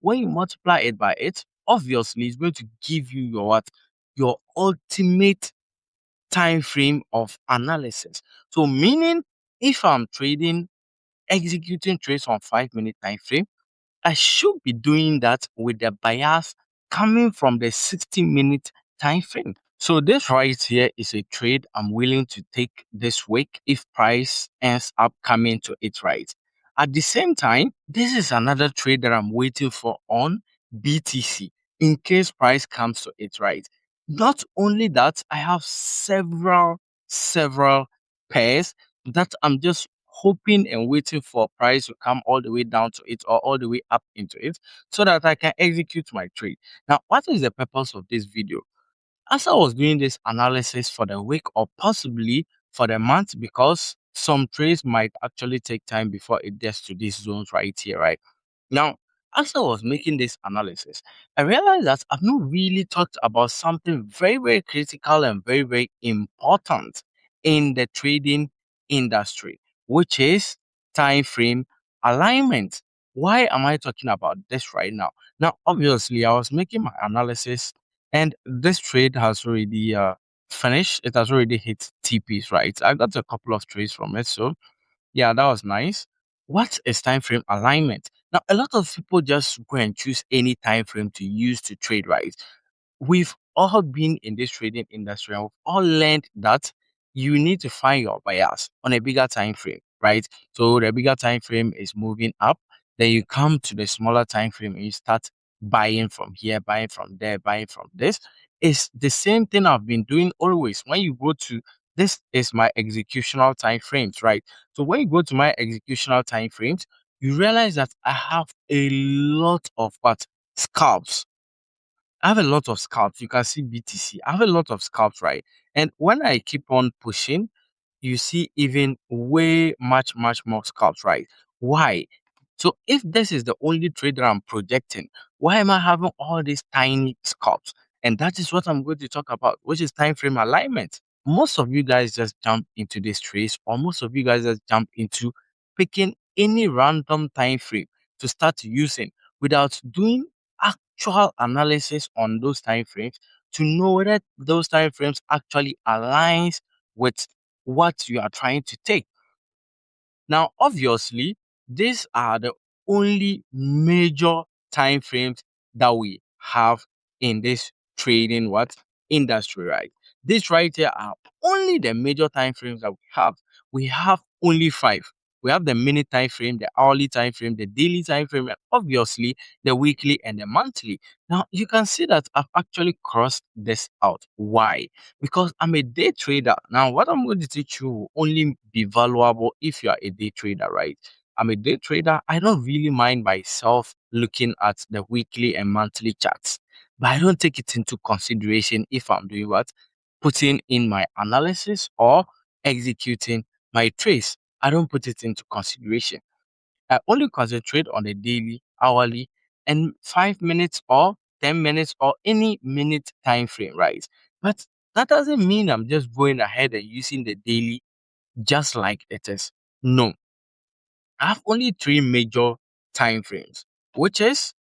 when you multiply it by it, obviously it's going to give you your what? Your ultimate time frame of analysis. So meaning if I'm trading, executing trades on 5 minute time frame, I should be doing that with the bias coming from the 60-minute time frame. So this right here is a trade I'm willing to take this week if price ends up coming to it right. At the same time, this is another trade that I'm waiting for on BTC in case price comes to it right. Not only that, I have several pairs that I'm just hoping and waiting for price to come all the way down to it or all the way up into it so that I can execute my trade. Now, what is the purpose of this video? As I was doing this analysis for the week or possibly for the month, because some trades might actually take time before it gets to these zones right here, right? Now, as I was making this analysis, I realized that I've not really talked about something very critical and very important in the trading industry, which is time frame alignment. Why am I talking about this right now? Now, obviously, I was making my analysis, and this trade has already finished. It has already hit TPs, right? I got a couple of trades from it, so yeah, that was nice. What is time frame alignment? Now, a lot of people just go and choose any time frame to use to trade, right? We've all been in this trading industry and we've all learned that you need to find your bias on a bigger time frame, right? So the bigger time frame is moving up, then you come to the smaller time frame and you start buying from here, buying from there, buying from this. It's the same thing I've been doing always. When you go to this is my executional time frames, right? So when you go to my executional time frames, you realize that I have a lot of what? Scalps. I have a lot of scalps. You can see BTC. I have a lot of scalps, right? And when I keep on pushing, you see even way much more scalps, right? Why? So if this is the only trade that I'm projecting, why am I having all these tiny scalps? And that is what I'm going to talk about, which is time frame alignment. Most of you guys just jump into this trade, or most of you guys just jump into picking any random time frame to start using without doing actual analysis on those time frames to know whether those time frames actually aligns with what you are trying to take. Now, obviously, these are the only major time frames that we have in this trading what industry, right? This right here are only the major time frames that we have. We have only five. We have the minute time frame, the hourly time frame, the daily time frame, and obviously the weekly and the monthly. Now you can see that I've actually crossed this out. Why? Because I'm a day trader. Now, what I'm going to teach you will only be valuable if you are a day trader, right? I'm a day trader. I don't really mind myself looking at the weekly and monthly charts, but I don't take it into consideration if I'm doing what? Putting in my analysis or executing my trades. I don't put it into consideration. I only concentrate on the daily, hourly, and 5 minutes or 10 minutes or any minute time frame, right? But that doesn't mean I'm just going ahead and using the daily just like it is. No, I have only three major time frames, which is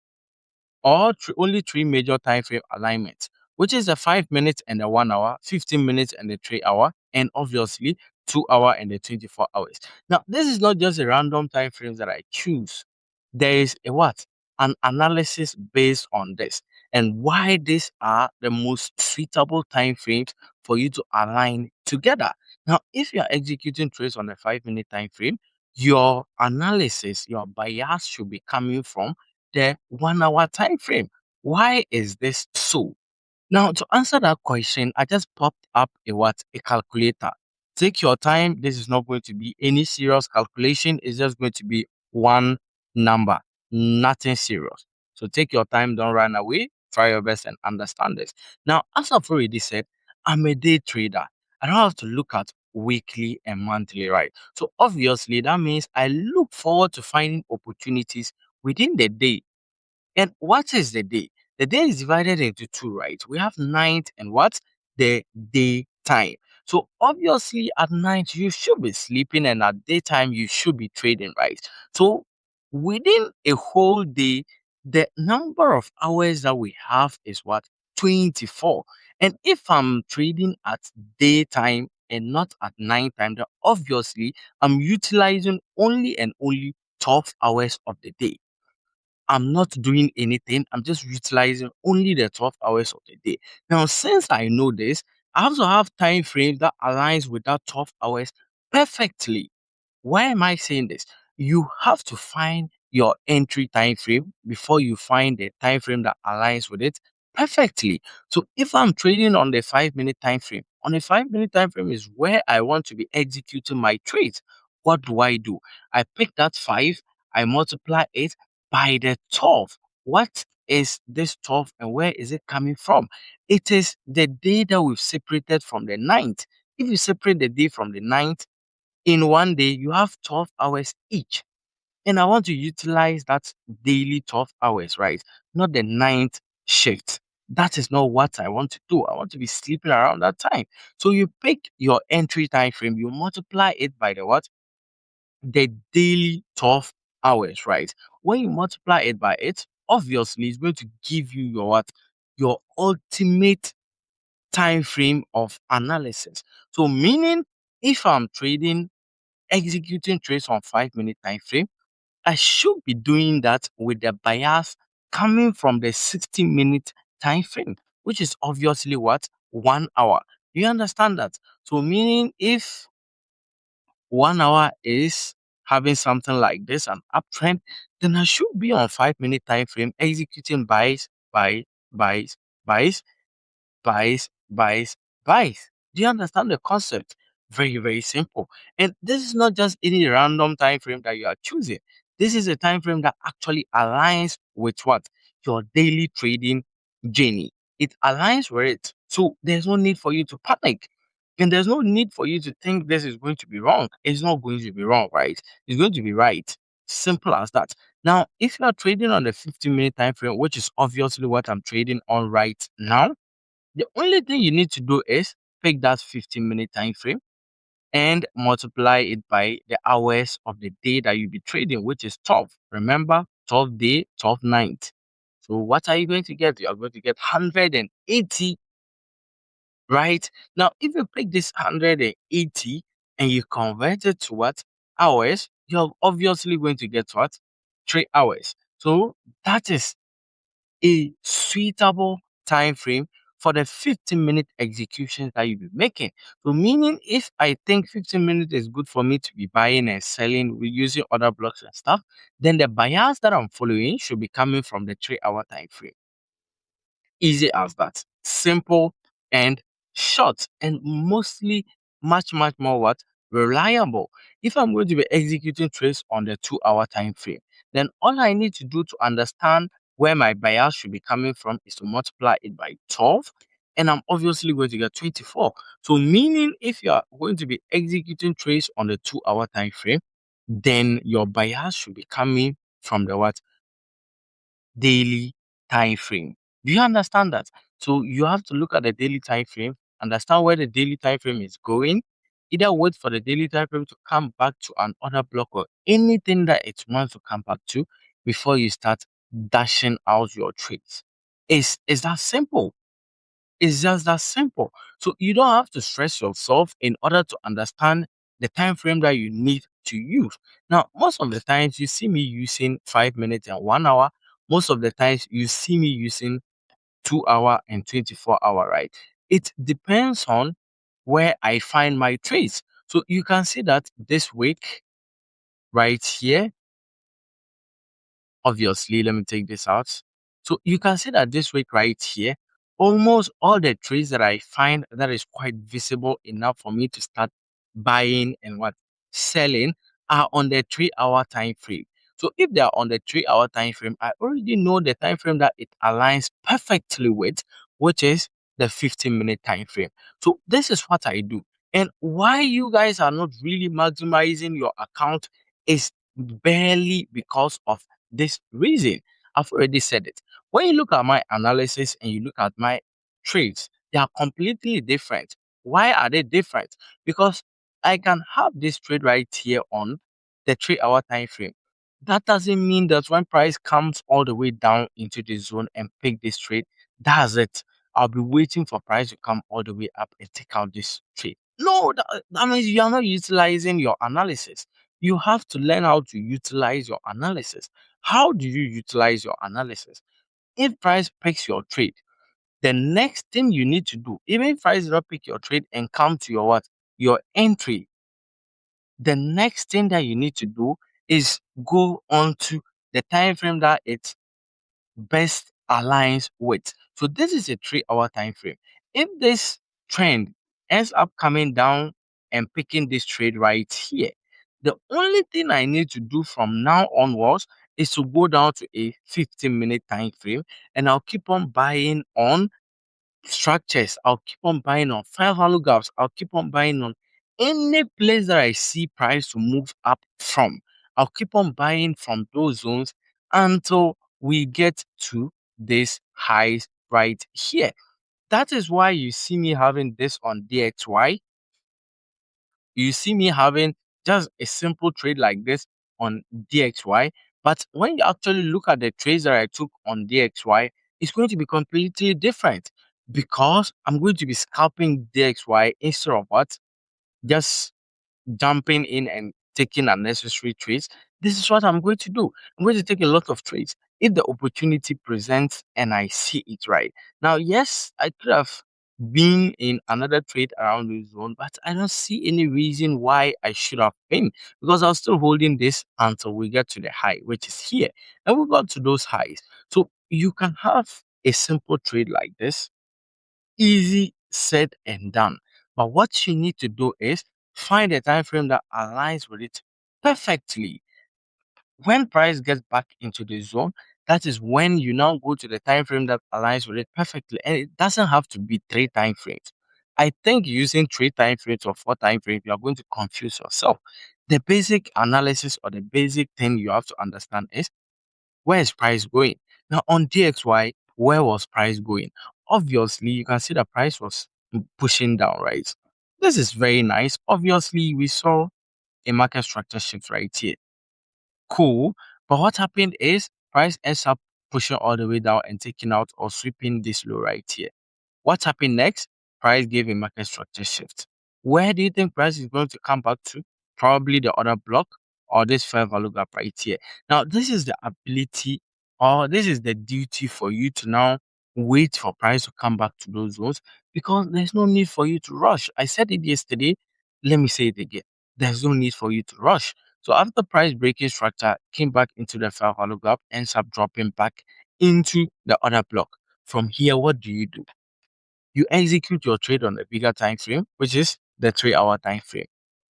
only three major time frame alignments, which is the 5 minutes and the 1 hour, 15 minutes and the 3 hour, and obviously 2 hour and the 24 hours. Now, this is not just a random time frames that I choose. There is a what? An analysis based on this and why these are the most suitable time frames for you to align together. Now, if you are executing trades on a 5 minute time frame, your analysis, your bias should be coming from the 1 hour time frame. Why is this so? Now, to answer that question, I just popped up a what? A calculator. Take your time. This is not going to be any serious calculation. It's just going to be one number, nothing serious. So take your time, don't run away. Try your best and understand this. Now, as I've already said, I'm a day trader. I don't have to look at weekly and monthly, right? So obviously, that means I look forward to finding opportunities within the day. And what is the day? The day is divided into two, right? We have night and what? The daytime. So obviously at night you should be sleeping and at daytime you should be trading, right? So within a whole day, the number of hours that we have is what? 24. And if I'm trading at daytime and not at nighttime, then obviously I'm utilizing only and only 12 hours of the day. I'm not doing anything. I'm just utilizing only the 12 hours of the day. Now, since I know this, I also have time frame that aligns with that 12 hours perfectly. Why am I saying this? You have to find your entry time frame before you find the time frame that aligns with it perfectly. So if I'm trading on the 5 minute time frame, on the 5 minute time frame is where I want to be executing my trades. What do? I pick that five, I multiply it by the 12. What is this 12 and where is it coming from? It is the day that we've separated from the ninth. If you separate the day from the ninth, in one day, you have 12 hours each. And I want to utilize that daily 12 hours, right? Not the ninth shift. That is not what I want to do. I want to be sleeping around that time. So you pick your entry time frame, you multiply it by the what? The daily 12 hours, right? When you multiply it by it, obviously it's going to give you your what? Your ultimate time frame of analysis. So meaning if I'm trading executing trades on 5 minute time frame, I should be doing that with the bias coming from the 60-minute time frame, which is obviously what? 1 hour. Do you understand that? So meaning if 1 hour is having something like this, an uptrend, then I should be on 5 minute time frame executing buys, buys, buys, buys. Do you understand the concept? Very, very simple. And this is not just any random time frame that you are choosing. This is a time frame that actually aligns with what? Your daily trading journey. It aligns with it. So there's no need for you to panic. And there's no need for you to think this is going to be wrong. It's not going to be wrong, right? It's going to be right. Simple as that. Now, if you are trading on the 15-minute time frame, which is obviously what I'm trading on right now, the only thing you need to do is pick that 15-minute time frame and multiply it by the hours of the day that you'll be trading, which is 12. Remember, 12 day, 12 night. So what are you going to get? You are going to get 180, right? Now, if you pick this 180 and you convert it to what? Hours, you're obviously going to get what? 3 hours. So that is a suitable time frame for the 15-minute executions that you'll be making. So, meaning if I think 15 minutes is good for me to be buying and selling with using other blocks and stuff, then the bias that I'm following should be coming from the 3 hour time frame. Easy as that. Simple and short, and mostly much, much more what? Reliable. If I'm going to be executing trades on the 2 hour time frame, then all I need to do to understand where my bias should be coming from is to multiply it by 12, and I'm obviously going to get 24. So meaning if you are going to be executing trades on the 2 hour time frame, then your bias should be coming from the what? Daily time frame. Do you understand that? So you have to look at the daily time frame, understand where the daily time frame is going, either wait for the daily time frame to come back to another block or anything that it wants to come back to before you start dashing out your trades. Is that simple? It's just that simple. So you don't have to stress yourself in order to understand the time frame that you need to use. Now, most of the times you see me using 5 minutes and 1 hour. Most of the times you see me using 2 hour and 24 hour, right? It depends on where I find my trades. So you can see that this week right here. Obviously, let me take this out. So you can see that this week right here, almost all the trades that I find that is quite visible enough for me to start buying and what selling are on the 3 hour time frame. So if they are on the 3 hour time frame, I already know the time frame that it aligns perfectly with, which is the 15-minute time frame. So this is what I do. And why you guys are not really maximizing your account is barely because of this reason. I've already said it. When you look at my analysis and you look at my trades, they are completely different. Why are they different? Because I can have this trade right here on the 3 hour time frame. That doesn't mean that when price comes all the way down into the zone and pick this trade, that's it. I'll be waiting for price to come all the way up and take out this trade. No, that means you are not utilizing your analysis. You have to learn how to utilize your analysis. How do you utilize your analysis? If price picks your trade, the next thing you need to do, even if price does not pick your trade and come to your what? Your entry, the next thing that you need to do is go on to the time frame that it best aligns with. So this is a 3 hour time frame. If this trend ends up coming down and picking this trade right here, the only thing I need to do from now onwards is to go down to a 15-minute time frame, and I'll keep on buying on structures. I'll keep on buying on 5 value gaps. I'll keep on buying on any place that I see price to move up from. I'll keep on buying from those zones until we get to this highs right here. That is why you see me having this on DXY. You see me having just a simple trade like this on DXY. But when you actually look at the trades that I took on DXY, it's going to be completely different because I'm going to be scalping DXY instead of what? Just jumping in and taking unnecessary trades. This is what I'm going to do. I'm going to take a lot of trades if the opportunity presents and I see it right. Now, yes, I could have been in another trade around this zone, but I don't see any reason why I should have been because I was still holding this until we get to the high, which is here. And we got to those highs. So you can have a simple trade like this, easy said and done. But what you need to do is find a time frame that aligns with it perfectly. When price gets back into the zone, that is when you now go to the time frame that aligns with it perfectly. And it doesn't have to be 3 time frames. I think using 3 time frames or 4 time frames, you are going to confuse yourself. The basic analysis or the basic thing you have to understand is where is price going? Now on DXY, where was price going? Obviously, you can see the price was pushing down, right? This is very nice. Obviously, we saw a market structure shift right here. Cool. But what happened is price ends up pushing all the way down and taking out or sweeping this low right here. What happened next? Price gave a market structure shift. Where do you think price is going to come back to? Probably the other block or this fair value gap right here. Now, this is the ability or this is the duty for you to now wait for price to come back to those zones because there's no need for you to rush. I said it yesterday. Let me say it again. There's no need for you to rush. So after price breaking structure came back into the fair value gap, ends up dropping back into the other block. From here, what do? You execute your trade on a bigger time frame, which is the 3 hour time frame.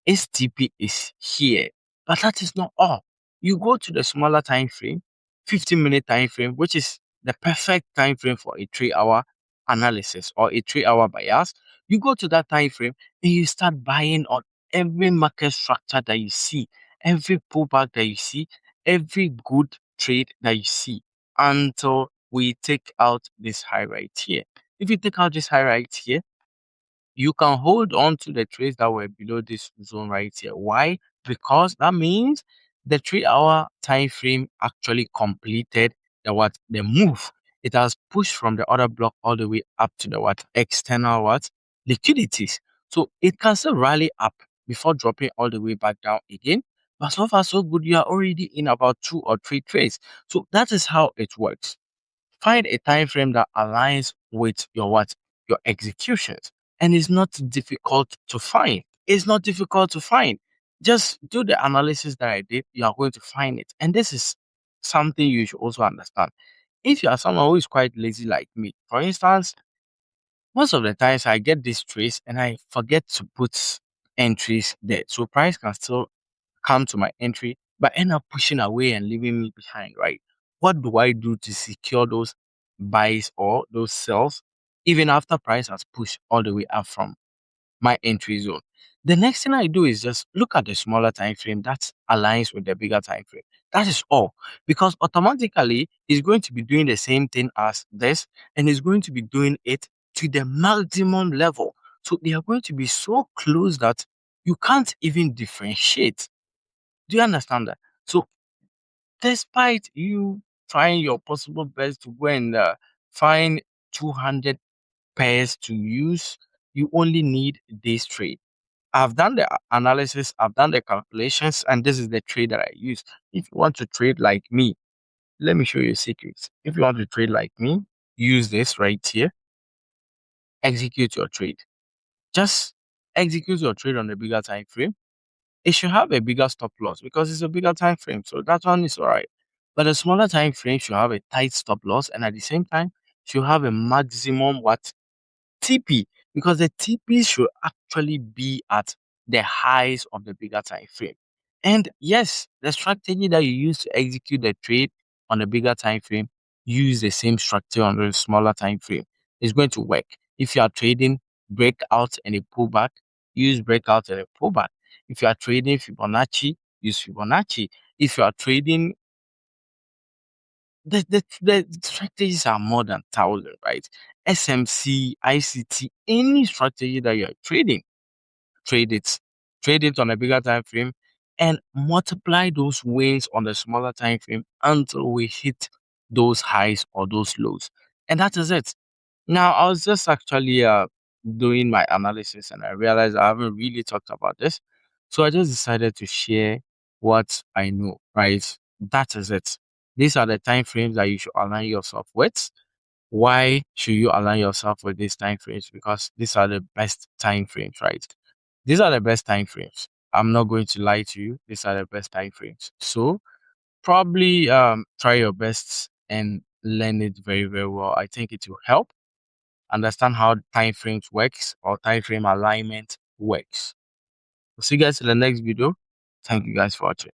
STP is here, but that is not all. You go to the smaller time frame, 15-minute time frame, which is the perfect time frame for a 3 hour analysis or a 3 hour bias. You go to that time frame and you start buying on every market structure that you see, every pullback that you see, every good trade that you see until we take out this high right here. If you take out this high right here, you can hold on to the trades that were below this zone right here. Why? Because that means the 3 hour time frame actually completed the move. It has pushed from the other block all the way up to the external liquidities. So it can still rally up before dropping all the way back down again. But so far so good, you are already in about 2 or 3 trades. So that is how it works. Find a time frame that aligns with your executions, and it's not difficult to find. It's not difficult to find. Just do the analysis that I did, you are going to find it. And this is something you should also understand. If you are someone who is quite lazy like me, for instance, most of the times I get these trades and I forget to put entries there, so price can still come to my entry, but end up pushing away and leaving me behind, right? What do I do to secure those buys or those sells, even after price has pushed all the way up from my entry zone? The next thing I do is just look at the smaller time frame that aligns with the bigger time frame. That is all. Because automatically it's going to be doing the same thing as this, and it's going to be doing it to the maximum level. So they are going to be so close that you can't even differentiate. Do you understand that? So despite you trying your possible best to go and find 200 pairs to use, you only need this trade. I've done the analysis, I've done the calculations, and this is the trade that I use. If you want to trade like me, let me show you a secret. If you want to trade like me, use this right here, execute your trade. Just execute your trade on the bigger time frame. It should have a bigger stop loss because it's a bigger time frame. So that one is all right. But a smaller time frame should have a tight stop loss and at the same time should have a maximum what TP, because the TP should actually be at the highs of the bigger time frame. And yes, the strategy that you use to execute the trade on the bigger time frame, use the same strategy on the smaller time frame. It's going to work. If you are trading breakout and a pullback, use breakout and a pullback. If you are trading Fibonacci, use Fibonacci. If you are trading the strategies are more than 1,000, right? SMC, ICT, any strategy that you're trading, trade it. Trade it on a bigger time frame and multiply those wins on the smaller time frame until we hit those highs or those lows. And that is it. Now, I was just actually doing my analysis and I realized I haven't really talked about this. So I just decided to share what I know, right? That is it. These are the time frames that you should align yourself with. Why should you align yourself with these time frames? Because these are the best time frames, right? These are the best time frames. I'm not going to lie to you. These are the best time frames. So probably try your best and learn it very, very well. I think it will help understand how time frames works or time frame alignment works. We'll see you guys in the next video. Thank you guys for watching.